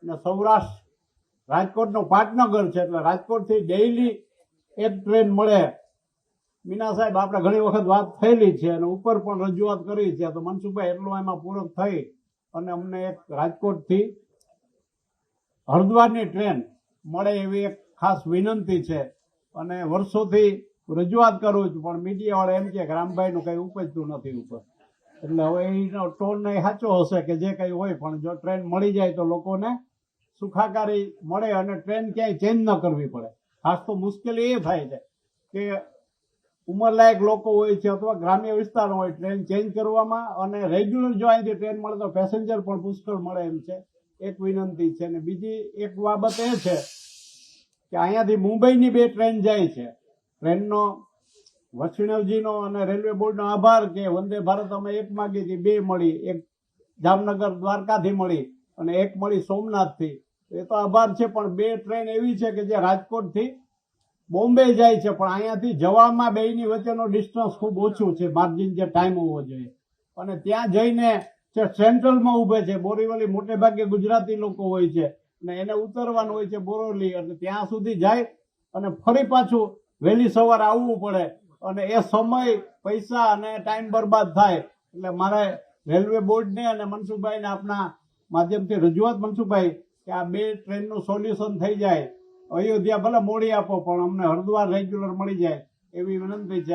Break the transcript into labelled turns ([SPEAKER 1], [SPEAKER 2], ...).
[SPEAKER 1] અને સૌરાષ્ટ્ર રાજકોટનો પાટનગર છે એટલે રાજકોટથી ડેઈલી એક ટ્રેન મળે. મીના સાહેબ આપણે ઘણી વખત વાત થયેલી છે અને ઉપર પણ રજૂઆત કરી છે, તો મનસુખભાઈ એટલું એમાં પૂરક થઈ અને અમને એક રાજકોટથી હરિદ્વારની ટ્રેન મળે એવી એક ખાસ વિનંતી છે. અને વર્ષોથી રજૂઆત કરું છું પણ મીડિયાવાળા એમ કે રામભાઈનું કંઈ ઉપજતું નથી ઉપર, એટલે હવે એનો ટોન નહીં સાચો હશે કે જે કંઈ હોય, પણ જો ટ્રેન મળી જાય તો લોકોને સુખાકારી મળે અને ટ્રેન ક્યાંય ચેન્જ ન કરવી પડે. ખાસ તો મુશ્કેલી એ થાય છે કે ઉંમરલાયક લોકો હોય છે અથવા ગ્રામ્ય વિસ્તાર હોય ટ્રેન ચેન્જ કરવામાં, અને રેગ્યુલર જો અહીંથી ટ્રેન મળે તો પેસેન્જર પણ પુષ્કળ મળે એમ છે. એક વિનંતી છે. અને બીજી એક બાબત એ છે કે અહીંયાથી મુંબઈની 2 ટ્રેન જાય છે. ટ્રેનનો વૈષ્ણવજીનો અને રેલવે બોર્ડનો આભાર કે વંદે ભારત અમે એક માગી હતી, 2 મળી. એક જામનગર દ્વારકાથી મળી અને એક મળી સોમનાથથી. એ તો આભાર છે, પણ 2 ટ્રેન એવી છે કે જે રાજકોટથી બોમ્બે જાય છે, પણ અહીંયાથી જવામાં બેયની વચ્ચેનો ડિસ્ટન્સ ખૂબ ઓછું છે, માર્જિન જે ટાઈમ હોવો જોઈએ. અને ત્યાં જઈને સેન્ટ્રલમાં ઉભે છે. બોરીવલી મોટે ભાગે ગુજરાતી લોકો હોય છે અને એને ઉતરવાનું હોય છે બોરોલી, અને ત્યાં સુધી જાય અને ફરી પાછું વહેલી સવારે આવવું પડે અને એ સમય, પૈસા અને ટાઈમ બરબાદ થાય. એટલે મારે રેલવે બોર્ડને અને મનસુખભાઈને આપના માધ્યમથી રજૂઆત, મનસુખભાઈ, કે આ 2 ટ્રેનનું સોલ્યુશન થઈ જાય. અયોધ્યા ભલે મોડી આપો પણ અમને હરિદ્વાર રેગ્યુલર મળી જાય એવી વિનંતી છે.